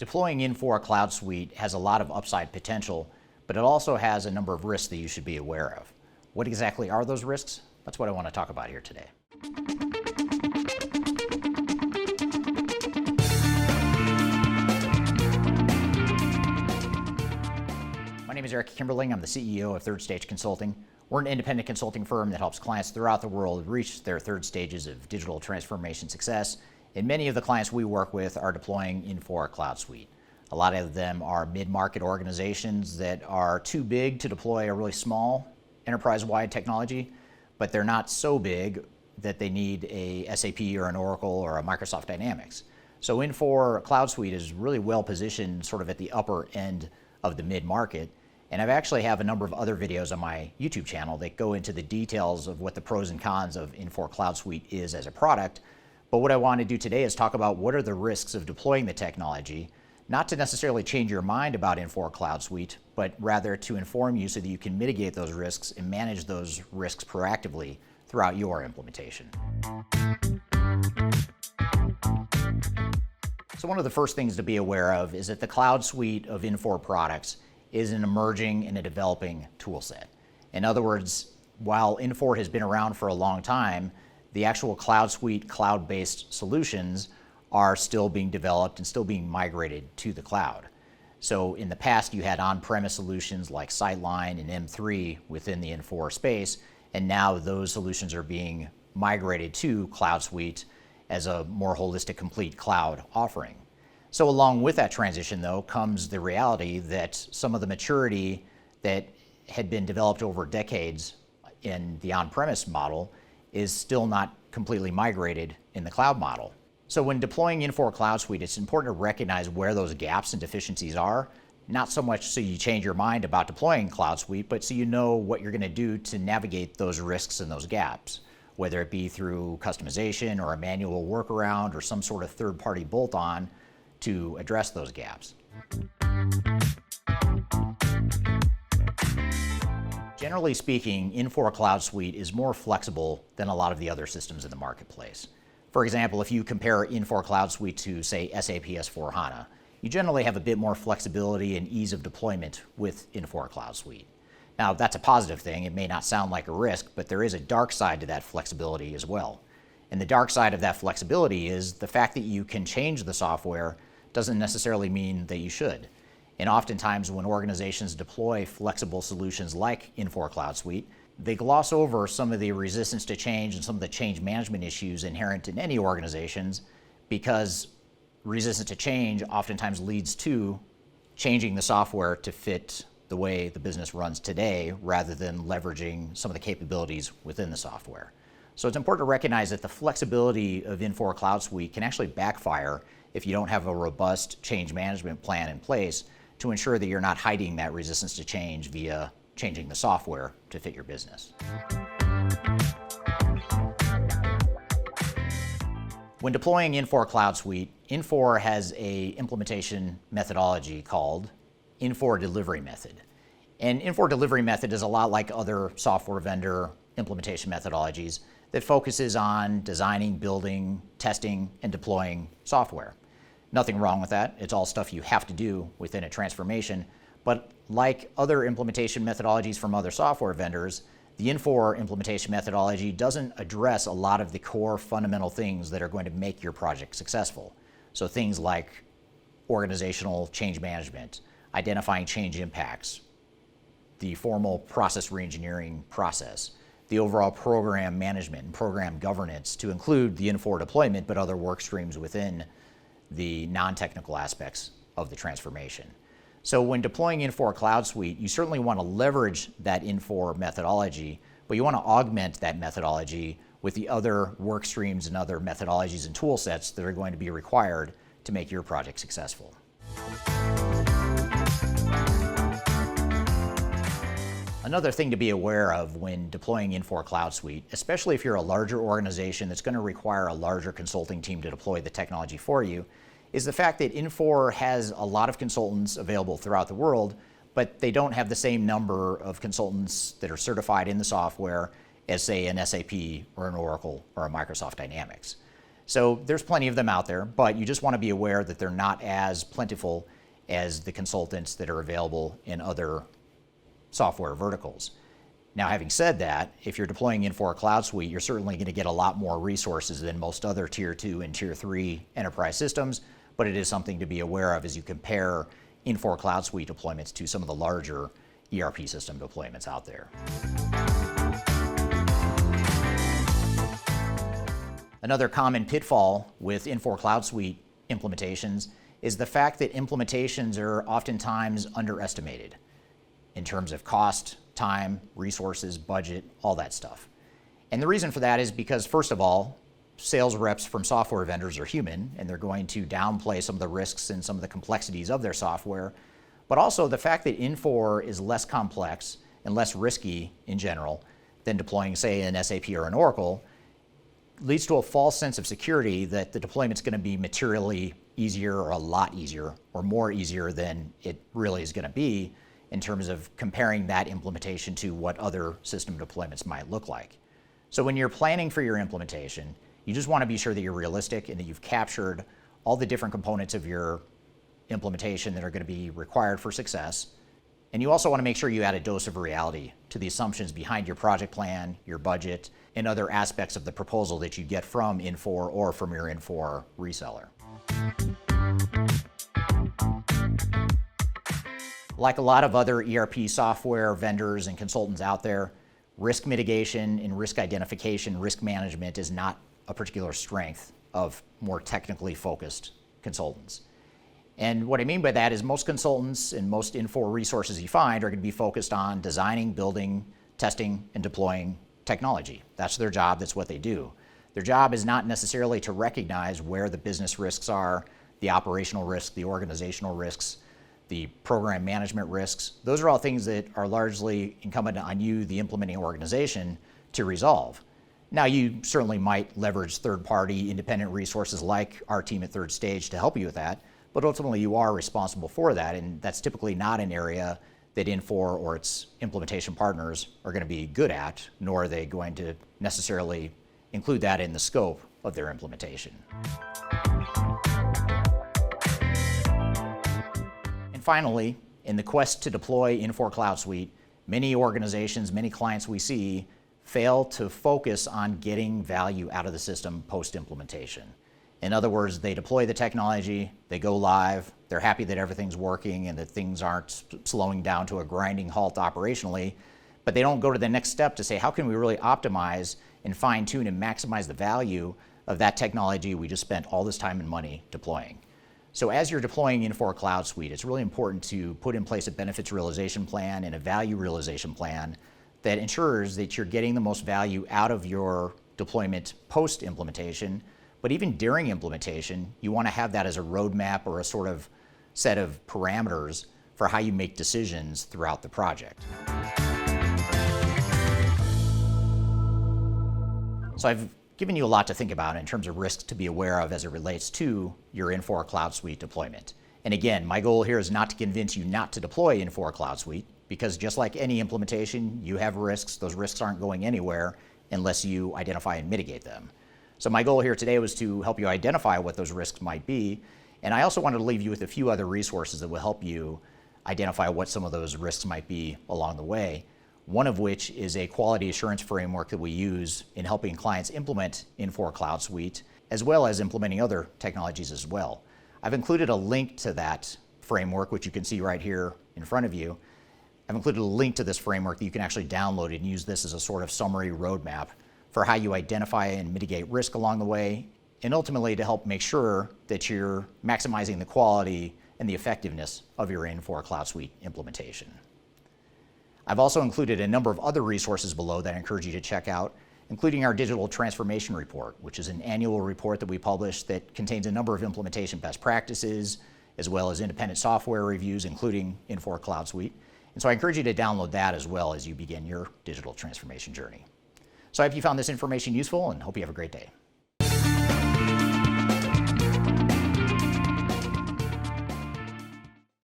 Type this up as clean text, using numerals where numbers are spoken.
Deploying Infor Cloud Suite has a lot of upside potential, but it also has a number of risks that you should be aware of. What exactly are those risks? That's what I want to talk about here today. My name is Eric Kimberling. I'm the CEO of Third Stage Consulting. We're an independent consulting firm that helps clients throughout the world reach their third stages of digital transformation success. And many of the clients we work with are deploying Infor Cloud Suite. A lot of them are mid-market organizations that are too big to deploy a really small enterprise-wide technology, but they're not so big that they need a SAP or an Oracle or a Microsoft Dynamics. So Infor Cloud Suite is really well positioned sort of at the upper end of the mid-market. And I actually have a number of other videos on my YouTube channel that go into the details of what the pros and cons of Infor Cloud Suite is as a product. But what I want to do today is talk about what are the risks of deploying the technology, not to necessarily change your mind about Infor Cloud Suite, but rather to inform you so that you can mitigate those risks and manage those risks proactively throughout your implementation. So one of the first things to be aware of is that the Cloud Suite of Infor products is an emerging and a developing tool set. In other words, while Infor has been around for a long time, the actual Cloud Suite cloud-based solutions are still being developed and still being migrated to the cloud. So in the past, you had on-premise solutions like Sightline and M3 within the Infor space, and now those solutions are being migrated to Cloud Suite as a more holistic, complete cloud offering. So along with that transition, though, comes the reality that some of the maturity that had been developed over decades in the on-premise model is still not completely migrated in the cloud model. So when deploying Infor Cloud Suite, it's important to recognize where those gaps and deficiencies are, not so much so you change your mind about deploying Cloud Suite, but so you know what you're going to do to navigate those risks and those gaps, whether it be through customization or a manual workaround or some sort of third-party bolt-on to address those gaps. Generally speaking, Infor Cloud Suite is more flexible than a lot of the other systems in the marketplace. For example, if you compare Infor Cloud Suite to, say, SAP S/4HANA, you generally have a bit more flexibility and ease of deployment with Infor Cloud Suite. Now, that's a positive thing. It may not sound like a risk, but there is a dark side to that flexibility as well. And the dark side of that flexibility is the fact that you can change the software doesn't necessarily mean that you should. And oftentimes when organizations deploy flexible solutions like Infor Cloud Suite, they gloss over some of the resistance to change and some of the change management issues inherent in any organizations, because resistance to change oftentimes leads to changing the software to fit the way the business runs today rather than leveraging some of the capabilities within the software. So it's important to recognize that the flexibility of Infor Cloud Suite can actually backfire if you don't have a robust change management plan in place to ensure that you're not hiding that resistance to change via changing the software to fit your business. When deploying Infor Cloud Suite, Infor has an implementation methodology called Infor Delivery Method. And Infor Delivery Method is a lot like other software vendor implementation methodologies that focuses on designing, building, testing, and deploying software. Nothing wrong with that. It's all stuff you have to do within a transformation. But like other implementation methodologies from other software vendors, the Infor implementation methodology doesn't address a lot of the core fundamental things that are going to make your project successful. So things like organizational change management, identifying change impacts, the formal process reengineering process, the overall program management and program governance to include the Infor deployment, but other work streams within the non-technical aspects of the transformation. So when deploying Infor Cloud Suite, you certainly want to leverage that Infor methodology, but you want to augment that methodology with the other work streams and other methodologies and tool sets that are going to be required to make your project successful. Another thing to be aware of when deploying Infor Cloud Suite, especially if you're a larger organization that's going to require a larger consulting team to deploy the technology for you, is the fact that Infor has a lot of consultants available throughout the world, but they don't have the same number of consultants that are certified in the software as, say, an SAP or an Oracle or a Microsoft Dynamics. So there's plenty of them out there, but you just want to be aware that they're not as plentiful as the consultants that are available in other software verticals. Now, having said that, if you're deploying Infor Cloud Suite, you're certainly going to get a lot more resources than most other Tier 2 and Tier 3 enterprise systems, but it is something to be aware of as you compare Infor Cloud Suite deployments to some of the larger ERP system deployments out there. Another common pitfall with Infor Cloud Suite implementations is the fact that implementations are oftentimes underestimated in terms of cost, time, resources, budget, all that stuff. And the reason for that is because, first of all, sales reps from software vendors are human, and they're going to downplay some of the risks and some of the complexities of their software. But also the fact that Infor is less complex and less risky in general than deploying, say, an SAP or an Oracle leads to a false sense of security that the deployment's going to be materially easier or a lot easier or more easier than it really is going to be in terms of comparing that implementation to what other system deployments might look like. So when you're planning for your implementation, you just want to be sure that you're realistic and that you've captured all the different components of your implementation that are going to be required for success. And you also want to make sure you add a dose of reality to the assumptions behind your project plan, your budget, and other aspects of the proposal that you get from Infor or from your Infor reseller. Like a lot of other ERP software vendors and consultants out there, risk mitigation and risk identification, risk management is not a particular strength of more technically focused consultants. And what I mean by that is most consultants and most Infor resources you find are going to be focused on designing, building, testing, and deploying technology. That's their job, that's what they do. Their job is not necessarily to recognize where the business risks are, the operational risks, the organizational risks, the program management risks. Those are all things that are largely incumbent on you, the implementing organization, to resolve. Now, you certainly might leverage third-party independent resources like our team at Third Stage to help you with that, but ultimately you are responsible for that, and that's typically not an area that Infor or its implementation partners are going to be good at, nor are they going to necessarily include that in the scope of their implementation. And finally, in the quest to deploy Infor Cloud Suite, many organizations, many clients we see fail to focus on getting value out of the system post-implementation. In other words, they deploy the technology, they go live, they're happy that everything's working and that things aren't slowing down to a grinding halt operationally, but they don't go to the next step to say, how can we really optimize and fine-tune and maximize the value of that technology we just spent all this time and money deploying? So as you're deploying Infor Cloud Suite, it's really important to put in place a benefits realization plan and a value realization plan that ensures that you're getting the most value out of your deployment post-implementation. But even during implementation, you want to have that as a roadmap or a sort of set of parameters for how you make decisions throughout the project. So I've given you a lot to think about in terms of risks to be aware of as it relates to your Infor Cloud Suite deployment. And again, my goal here is not to convince you not to deploy Infor Cloud Suite, because just like any implementation, you have risks. Those risks aren't going anywhere unless you identify and mitigate them. So my goal here today was to help you identify what those risks might be, and I also wanted to leave you with a few other resources that will help you identify what some of those risks might be along the way, one of which is a quality assurance framework that we use in helping clients implement Infor Cloud Suite, as well as implementing other technologies as well. I've included a link to that framework, which you can see right here in front of you. I've included a link to this framework that you can actually download and use this as a sort of summary roadmap for how you identify and mitigate risk along the way, and ultimately to help make sure that you're maximizing the quality and the effectiveness of your Infor Cloud Suite implementation. I've also included a number of other resources below that I encourage you to check out, including our digital transformation report, which is an annual report that we publish that contains a number of implementation best practices, as well as independent software reviews, including Infor Cloud Suite. And so I encourage you to download that as well as you begin your digital transformation journey. So I hope you found this information useful and hope you have a great day.